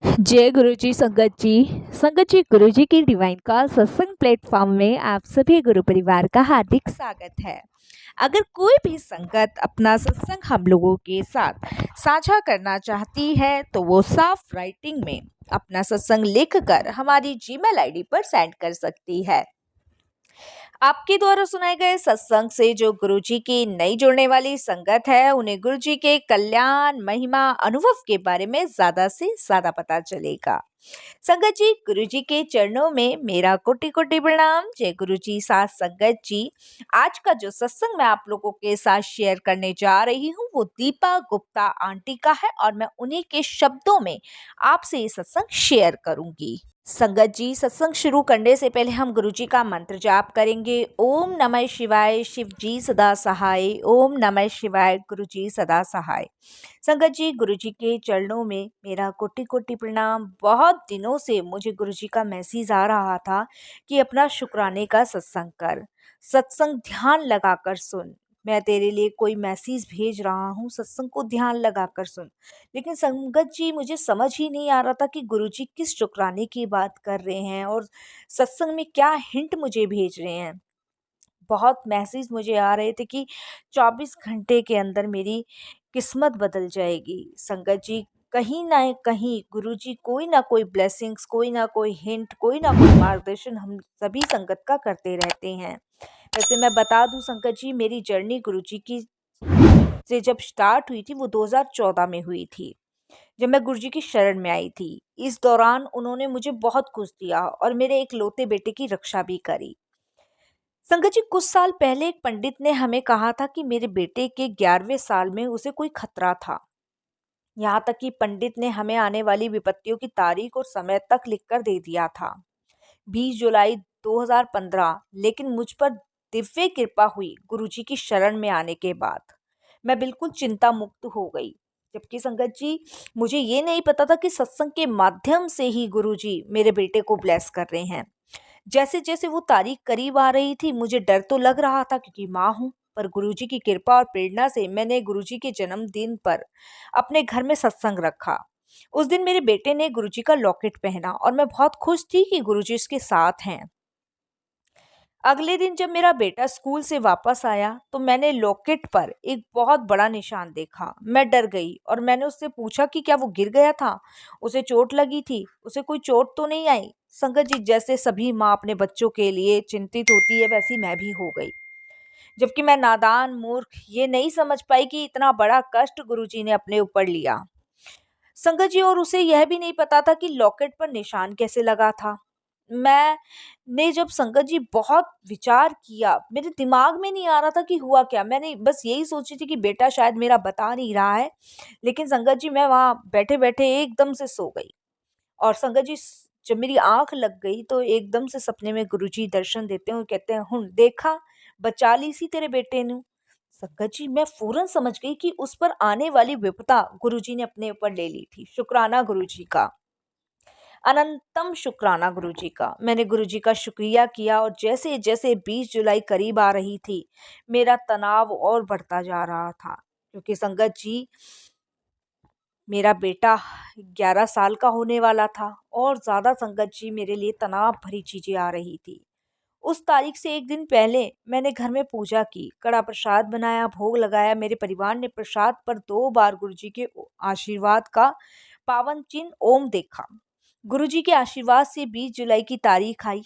जय गुरु जी संगत जी गुरु जी की डिवाइन कॉल सत्संग प्लेटफॉर्म में आप सभी गुरु परिवार का हार्दिक स्वागत है। अगर कोई भी संगत अपना सत्संग हम लोगों के साथ साझा करना चाहती है तो वो साफ राइटिंग में अपना सत्संग लिखकर हमारी जीमेल आईडी पर सेंड कर सकती है। आपके द्वारा सुनाए गए सत्संग से जो गुरुजी की नई जुड़ने वाली संगत है उन्हें गुरुजी के कल्याण महिमा अनुभव के बारे में ज्यादा से ज्यादा पता चलेगा। संगत जी गुरुजी के चरणों में मेरा कोटि कोटि प्रणाम। जय गुरुजी साथ संगत जी। आज का जो सत्संग मैं आप लोगों के साथ शेयर करने जा रही हूँ वो दीपा गुप्ता आंटी का है और मैं उन्हीं के शब्दों में आपसे ये सत्संग शेयर करूंगी। संगत जी सत्संग शुरू करने से पहले हम गुरुजी का मंत्र जाप करेंगे। ओम नमः शिवाय, शिव जी सदा सहाय। ओम नमः शिवाय, गुरुजी सदा सहाय। संगत जी गुरुजी के चरणों में मेरा कोटि कोटि प्रणाम। बहुत दिनों से मुझे गुरुजी का मैसेज आ रहा था कि अपना शुक्राने का सत्संग कर, सत्संग ध्यान लगाकर सुन। मैं तेरे लिए कोई मैसेज भेज रहा हूँ, सत्संग को ध्यान लगाकर सुन। लेकिन संगत जी मुझे समझ ही नहीं आ रहा था कि गुरुजी किस शुक्राने की बात कर रहे हैं और सत्संग में क्या हिंट मुझे भेज रहे हैं। बहुत मैसेज मुझे आ रहे थे कि 24 घंटे के अंदर मेरी किस्मत बदल जाएगी। संगत जी कहीं ना कहीं गुरुजी कोई ना कोई ब्लेसिंग्स, कोई ना कोई हिंट, कोई ना कोई मार्गदर्शन हम सभी संगत का करते रहते हैं। वैसे मैं बता दूं संगत जी, मेरी जर्नी गुरुजी की से जब स्टार्ट हुई थी वो 2014 में हुई थी, जब मैं गुरुजी की शरण में आई थी। इस दौरान उन्होंने मुझे बहुत कुछ दिया और मेरे एक लौते बेटे की रक्षा भी करी। संगत जी कुछ साल पहले एक पंडित ने हमें कहा था कि मेरे बेटे के 11वें साल में उसे कोई खतरा था। यहाँ तक कि पंडित ने हमें आने वाली विपत्तियों की तारीख और समय तक लिखकर दे दिया था, 20 जुलाई 2015। लेकिन मुझ पर दिव्य कृपा हुई गुरुजी की शरण में आने के बाद। मैं बिल्कुल चिंता मुक्त हो गई। जबकि संगत जी मुझे ये नहीं पता था कि सत्संग के माध्यम से ही गुरुजी मेरे बेटे को ब्लेस कर रहे हैं। जैसे जैसे वो तारीख करीब आ रही थी मुझे डर तो लग रहा था क्योंकि माँ हूँ, पर गुरुजी की कृपा और प्रेरणा से मैंने गुरुजी के जन्मदिन पर अपने घर में सत्संग रखा। उस दिन मेरे बेटे ने गुरुजी का लॉकेट पहना और मैं बहुत खुश थी कि गुरुजी उसके साथ हैं। अगले दिन जब मेरा बेटा स्कूल से वापस आया तो मैंने लॉकेट पर एक बहुत बड़ा निशान देखा। मैं डर गई और मैंने उससे पूछा कि क्या वो गिर गया था, उसे चोट लगी थी। उसे कोई चोट तो नहीं आई। संगत जी जैसे सभी माँ अपने बच्चों के लिए चिंतित होती है वैसी मैं भी हो गई। जबकि मैं नादान मूर्ख ये नहीं समझ पाई कि इतना बड़ा कष्ट गुरुजी ने अपने ऊपर लिया। संगत जी और उसे यह भी नहीं पता था कि लॉकेट पर निशान कैसे लगा था। मैंने जब संगत जी बहुत विचार किया, मेरे दिमाग में नहीं आ रहा था कि हुआ क्या। मैंने बस यही सोची थी कि बेटा शायद मेरा बता नहीं रहा है। लेकिन संगत जी मैं वहां बैठे बैठे एकदम से सो गई। और संगत जी जब मेरी आंख लग गई तो एकदम से सपने में गुरुजी दर्शन देते हैं और कहते हैं, हुन देखा, बचा ली सी तेरे बेटे ने। संगत जी मैं फौरन समझ गई कि उस पर आने वाली विपदा गुरुजी ने अपने ऊपर ले ली थी। शुक्राना गुरुजी का, अनंतम शुक्राना गुरुजी का। मैंने गुरुजी का शुक्रिया किया और जैसे जैसे 20 जुलाई करीब आ रही थी मेरा तनाव और बढ़ता जा रहा था। क्योंकि संगत जी मेरा बेटा 11 साल का होने वाला था और ज्यादा संगत जी मेरे लिए तनाव भरी चीजें आ रही थी। उस तारीख से एक दिन पहले मैंने घर में पूजा की, कड़ा प्रसाद बनाया, भोग लगाया। मेरे परिवार ने प्रसाद पर 2 बार गुरुजी के आशीर्वाद का पावन चिन्ह ओम देखा। गुरुजी के आशीर्वाद से 20 जुलाई की तारीख आई।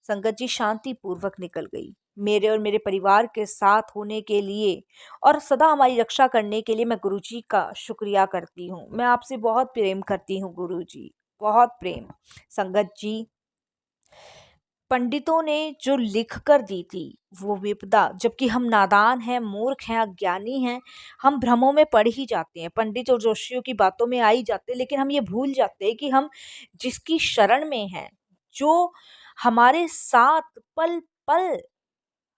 संगत जी शांति पूर्वक निकल गई। मेरे और मेरे परिवार के साथ होने के लिए और सदा हमारी रक्षा करने के लिए मैं गुरुजी का शुक्रिया करती हूँ। मैं आपसे बहुत प्रेम करती हूँ गुरुजी, बहुत प्रेम। संगत जी पंडितों ने जो लिख कर दी थी वो विपदा, जबकि हम नादान हैं, मूर्ख हैं, अज्ञानी हैं, हम भ्रमों में पड़ ही जाते हैं, पंडित और जोशियों की बातों में आ ही जाते हैं। लेकिन हम ये भूल जाते हैं कि हम जिसकी शरण में हैं, जो हमारे साथ पल पल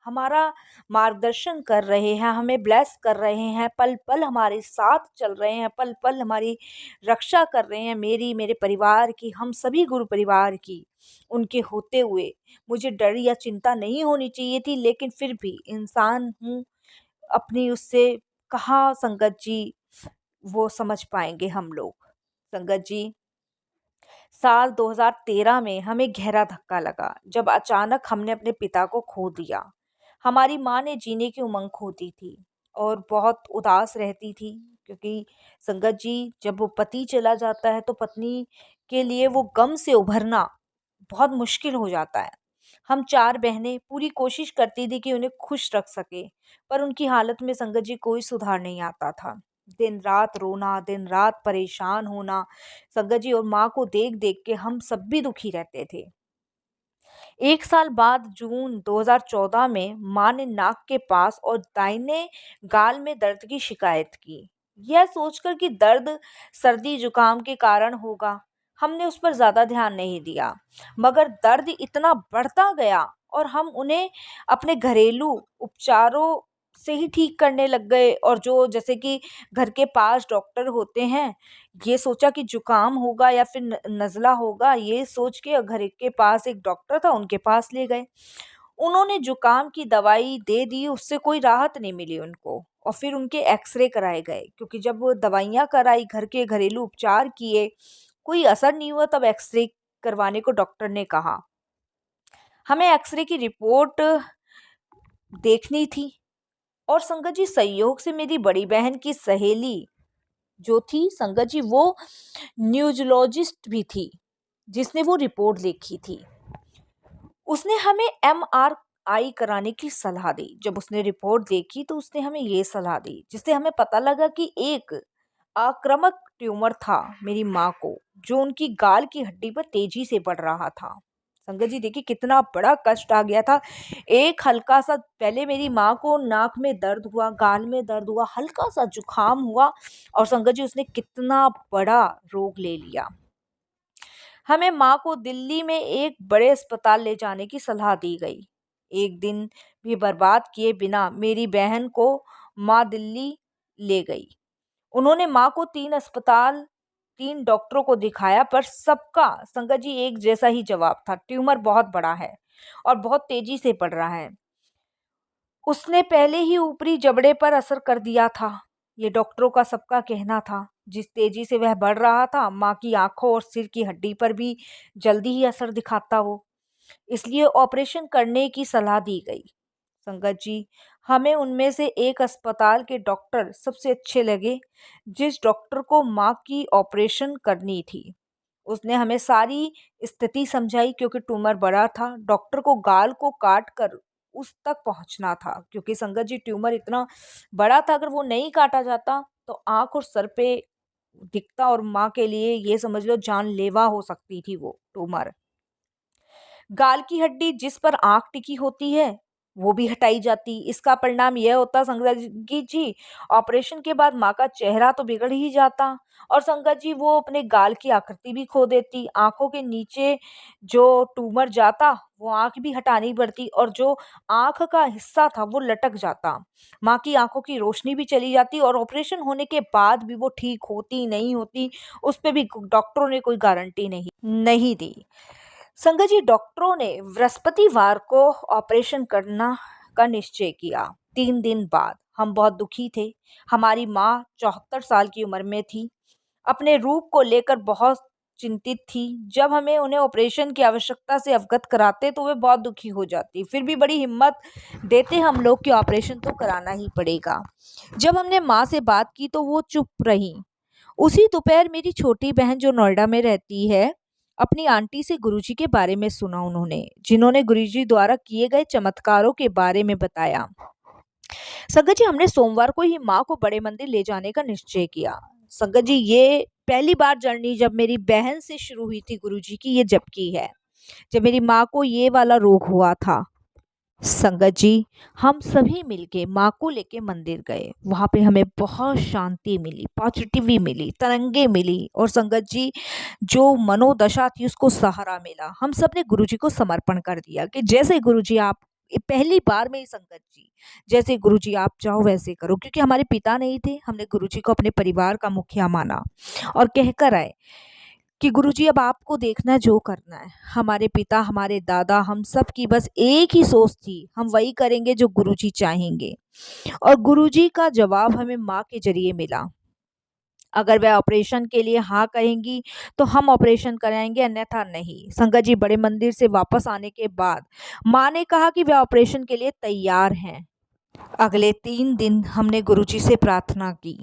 हमारा मार्गदर्शन कर रहे हैं, हमें ब्लेस कर रहे हैं, पल पल हमारे साथ चल रहे हैं, पल पल हमारी रक्षा कर रहे हैं, मेरी, मेरे परिवार की, हम सभी गुरु परिवार की। उनके होते हुए मुझे डर या चिंता नहीं होनी चाहिए थी। लेकिन फिर भी इंसान हूँ, अपनी उससे कहाँ संगत जी वो समझ पाएंगे हम लोग। संगत जी साल 2013 में हमें गहरा धक्का लगा जब अचानक हमने अपने पिता को खो दिया। हमारी माँ ने जीने की उमंग खो दी थी और बहुत उदास रहती थी, क्योंकि संगत जी, जब वो पति चला जाता है तो पत्नी के लिए वो गम से उभरना बहुत मुश्किल हो जाता है। हम 4 बहनें पूरी कोशिश करती थी कि उन्हें खुश रख सके, पर उनकी हालत में संगत जी कोई सुधार नहीं आता था। दिन रात रोना, दिन रात परेशान होना, संगत जी, और माँ को देख देख के हम सब भी दुखी रहते थे। 1 साल बाद जून 2014 में माँ ने नाक के पास और दाहिने गाल में दर्द की शिकायत की। यह सोचकर कि दर्द सर्दी जुकाम के कारण होगा, हमने उस पर ज्यादा ध्यान नहीं दिया। मगर दर्द इतना बढ़ता गया और हम उन्हें अपने घरेलू उपचारों से ही ठीक करने लग गए, और जो जैसे कि घर के पास डॉक्टर होते हैं, ये सोचा कि जुकाम होगा या फिर नज़ला होगा, ये सोच के घर के पास एक डॉक्टर था, उनके पास ले गए। उन्होंने जुकाम की दवाई दे दी, उससे कोई राहत नहीं मिली उनको, और फिर उनके एक्सरे कराए गए, क्योंकि जब वो दवाइयाँ कराई, घर के घरेलू उपचार किए, कोई असर नहीं हुआ, तब एक्सरे करवाने को डॉक्टर ने कहा। हमें एक्सरे की रिपोर्ट देखनी थी, और संगत जी, संयोग से मेरी बड़ी बहन की सहेली जो थी संगत जी, वो न्यूरोलॉजिस्ट भी थी, जिसने वो रिपोर्ट देखी थी। उसने हमें एमआरआई कराने की सलाह दी। जब उसने रिपोर्ट देखी तो उसने हमें ये सलाह दी, जिससे हमें पता लगा कि एक आक्रामक ट्यूमर था मेरी माँ को, जो उनकी गाल की हड्डी पर तेजी से बढ़ रहा था। संगत जी, देखिए कितना बड़ा कष्ट आ गया था। एक हल्का सा, पहले मेरी माँ को नाक में दर्द हुआ, गाल में दर्द हुआ, हल्का सा जुकाम हुआ, और संगत जी, उसने कितना बड़ा रोग ले लिया। हमें माँ को दिल्ली में एक बड़े अस्पताल ले जाने की सलाह दी गई। एक दिन भी बर्बाद किए बिना मेरी बहन को माँ दिल्ली ले गई। उन्होंने माँ को 3 अस्पताल, 3 डॉक्टरों को दिखाया, पर सबका संगत जी एक जैसा ही जवाब था, ट्यूमर बहुत बड़ा है और बहुत तेजी से बढ़ रहा है। उसने पहले ही ऊपरी जबड़े पर असर कर दिया था, ये डॉक्टरों का सबका कहना था। जिस तेजी से वह बढ़ रहा था, माँ की आंखों और सिर की हड्डी पर भी जल्दी ही असर दिखाता वो, इसलिए ऑपरेशन करने की सलाह दी गई। संगत जी, हमें उनमें से एक अस्पताल के डॉक्टर सबसे अच्छे लगे, जिस डॉक्टर को माँ की ऑपरेशन करनी थी। उसने हमें सारी स्थिति समझाई, क्योंकि ट्यूमर बड़ा था, डॉक्टर को गाल को काट कर उस तक पहुंचना था, क्योंकि संगत जी, ट्यूमर इतना बड़ा था, अगर वो नहीं काटा जाता तो आंख और सर पे दिखता, और माँ के लिए ये समझ लो जानलेवा हो सकती थी वो ट्यूमर। गाल की हड्डी जिस पर आंख टिकी होती है, वो भी हटाई जाती। इसका परिणाम यह होता संगत जी, ऑपरेशन के बाद माँ का चेहरा तो बिगड़ ही जाता, और संगत जी, वो अपने गाल की आकृति भी खो देती। आंखों के नीचे जो ट्यूमर जाता, वो आंख भी हटानी पड़ती, और जो आंख का हिस्सा था वो लटक जाता। माँ की आंखों की रोशनी भी चली जाती, और ऑपरेशन होने के बाद भी वो ठीक होती नहीं होती, उस पे भी डॉक्टरों ने कोई गारंटी नहीं दी। संगत जी, डॉक्टरों ने बृहस्पतिवार को ऑपरेशन करना का निश्चय किया। 3 दिन बाद हम बहुत दुखी थे। हमारी माँ 74 साल की उम्र में थी, अपने रूप को लेकर बहुत चिंतित थी। जब हमें उन्हें ऑपरेशन की आवश्यकता से अवगत कराते तो वे बहुत दुखी हो जाती, फिर भी बड़ी हिम्मत देते हम लोग कि ऑपरेशन तो कराना ही पड़ेगा। जब हमने माँ से बात की तो वो चुप रही। उसी दोपहर मेरी छोटी बहन, जो नोएडा में रहती है, अपनी आंटी से गुरुजी के बारे में सुना उन्होंने, जिन्होंने गुरुजी द्वारा किए गए चमत्कारों के बारे में बताया। संगत जी, हमने सोमवार को ही माँ को बड़े मंदिर ले जाने का निश्चय किया। संगत जी, ये पहली बार जर्नी जब मेरी बहन से शुरू हुई थी गुरुजी की, ये जब की है, जब मेरी माँ को ये वाला रोग हुआ था। संगत जी, हम सभी मिलके माँ को लेके मंदिर गए। वहाँ पे हमें बहुत शांति मिली, पॉजिटिविटी मिली, तरंगे मिली, और संगत जी, जो मनोदशा थी उसको सहारा मिला। हम सब ने गुरुजी को समर्पण कर दिया कि जैसे गुरुजी आप, ये पहली बार में ही संगत जी, जैसे गुरुजी आप चाहो वैसे करो, क्योंकि हमारे पिता नहीं थे, हमने गुरुजी को अपने परिवार का मुखिया माना और कहकर आए कि गुरुजी, अब आपको देखना है, जो करना है। हमारे पिता, हमारे दादा, हम सब की बस एक ही सोच थी, हम वही करेंगे जो गुरुजी चाहेंगे। और गुरुजी का जवाब हमें माँ के जरिए मिला। अगर वह ऑपरेशन के लिए हाँ कहेंगी तो हम ऑपरेशन कराएंगे, अन्यथा नहीं। संगत जी, बड़े मंदिर से वापस आने के बाद माँ ने कहा कि वह ऑपरेशन के लिए तैयार हैं। अगले 3 दिन हमने गुरुजी से प्रार्थना की।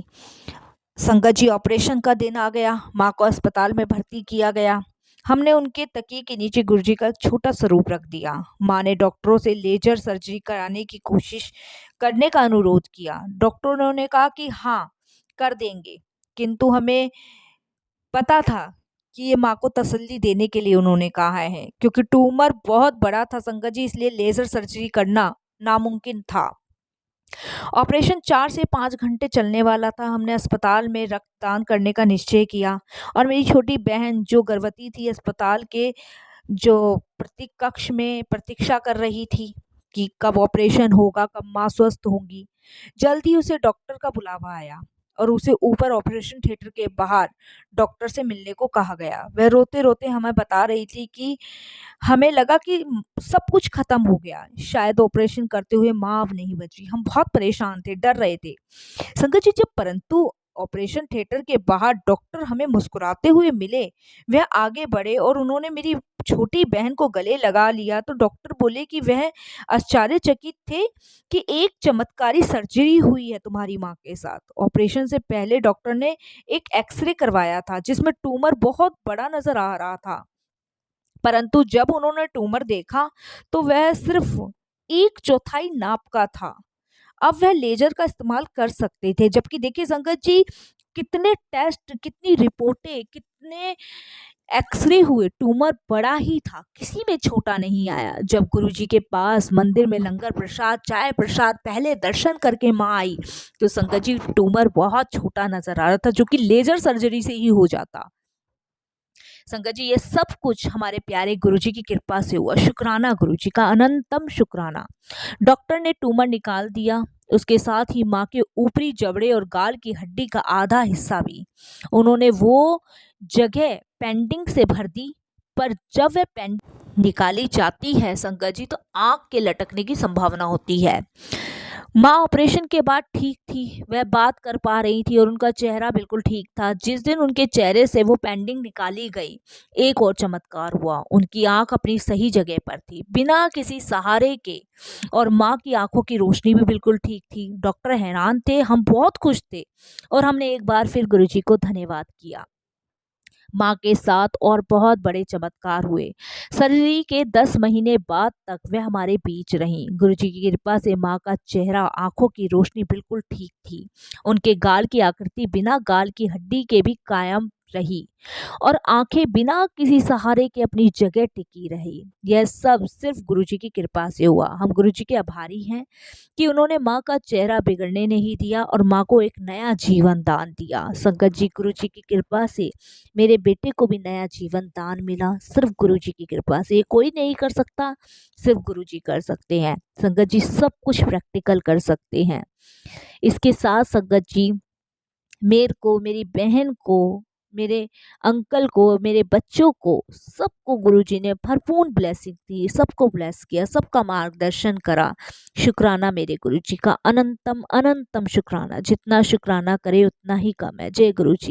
संगत जी, ऑपरेशन का दिन आ गया। माँ को अस्पताल में भर्ती किया गया। हमने उनके तकिए के नीचे गुरुजी का एक छोटा स्वरूप रख दिया। माँ ने डॉक्टरों से लेजर सर्जरी कराने की कोशिश करने का अनुरोध किया। डॉक्टरों ने कहा कि हाँ कर देंगे, किंतु हमें पता था कि ये माँ को तसल्ली देने के लिए उन्होंने कहा है, क्योंकि ट्यूमर बहुत बड़ा था संगत जी, इसलिए लेजर सर्जरी करना नामुमकिन था। ऑपरेशन 4 से 5 घंटे चलने वाला था। हमने अस्पताल में रक्तदान करने का निश्चय किया और मेरी छोटी बहन जो गर्भवती थी, अस्पताल के जो कक्ष में प्रतीक्षा कर रही थी कि कब ऑपरेशन होगा, कब माँ स्वस्थ होंगी। जल्द ही उसे डॉक्टर का बुलावा आया और उसे ऊपर ऑपरेशन थिएटर के बाहर डॉक्टर से मिलने को कहा गया। वह रोते रोते हमें बता रही थी कि हमें लगा कि सब कुछ खत्म हो गया, शायद ऑपरेशन करते हुए माँ अब नहीं बची। हम बहुत परेशान थे, डर रहे थे संगत जी। जब परंतु ऑपरेशन थिएटर के बाहर डॉक्टर हमें मुस्कुराते हुए मिले, वह आगे बढ़े और उन्होंने मेरी छोटी बहन को गले लगा लिया, तो डॉक्टर बोले कि वह आश्चर्यचकित थे कि एक चमत्कारी सर्जरी हुई है तुम्हारी माँ के साथ। ऑपरेशन से पहले डॉक्टर ने एक एक्सरे करवाया था जिसमें ट्यूमर बहुत बड़ा नजर आ रहा था, परंतु जब उन्होंने ट्यूमर देखा तो वह सिर्फ 1/4 नाप का था। अब वह लेजर का इस्तेमाल कर सकते थे। जबकि देखिए संगत जी, कितने टेस्ट, कितनी रिपोर्टें, कितने एक्सरे हुए, ट्यूमर बड़ा ही था, किसी में छोटा नहीं आया। जब गुरुजी के पास मंदिर में लंगर प्रसाद, चाय प्रसाद, पहले दर्शन करके माँ आई तो संगत जी ट्यूमर बहुत छोटा नजर आ रहा था, जो कि लेजर सर्जरी से ही हो जाता। संगत जी, ये सब कुछ हमारे प्यारे गुरुजी की कृपा से हुआ। शुक्राना गुरुजी का, अनंतम शुक्राना। डॉक्टर ने ट्यूमर निकाल दिया, उसके साथ ही माँ के ऊपरी जबड़े और गाल की हड्डी का आधा हिस्सा भी। उन्होंने वो जगह पेंडिंग से भर दी, पर जब वह पेंडिंग निकाली जाती है संगत जी, तो आंख के लटकने की संभावना होती है। माँ ऑपरेशन के बाद ठीक थी, वह बात कर पा रही थी और उनका चेहरा बिल्कुल ठीक था। जिस दिन उनके चेहरे से वो पेंडिंग निकाली गई, एक और चमत्कार हुआ। उनकी आंख अपनी सही जगह पर थी, बिना किसी सहारे के, और माँ की आंखों की रोशनी भी बिल्कुल ठीक थी। डॉक्टर हैरान थे, हम बहुत खुश थे और हमने एक बार फिर गुरुजी को धन्यवाद किया। माँ के साथ और बहुत बड़े चमत्कार हुए। सर्जरी के 10 महीने बाद तक वह हमारे बीच रहीं। गुरुजी की कृपा से माँ का चेहरा, आंखों की रोशनी बिल्कुल ठीक थी। उनके गाल की आकृति बिना गाल की हड्डी के भी कायम रही और आंखें बिना किसी सहारे के अपनी जगह टिकी रही। यह सब सिर्फ गुरुजी की कृपा से हुआ। हम गुरुजी के आभारी हैं कि उन्होंने माँ का चेहरा बिगड़ने नहीं दिया और माँ को एक नया जीवन दान दिया। संगत जी, गुरुजी की कृपा से मेरे बेटे को भी नया जीवन दान मिला, सिर्फ गुरुजी की कृपा से। ये कोई नहीं कर सकता, सिर्फ गुरुजी कर सकते हैं। संगत जी, सब कुछ प्रैक्टिकल कर सकते हैं। इसके साथ संगत जी, मेरे को, मेरी बहन को, मेरे अंकल को, मेरे बच्चों को, सबको गुरुजी ने भरपूर ब्लेसिंग दी, सबको ब्लेस किया, सबका मार्गदर्शन करा। शुक्राना मेरे गुरुजी का, अनंतम अनंतम शुक्राना। जितना शुक्राना करे उतना ही कम है। जय गुरुजी।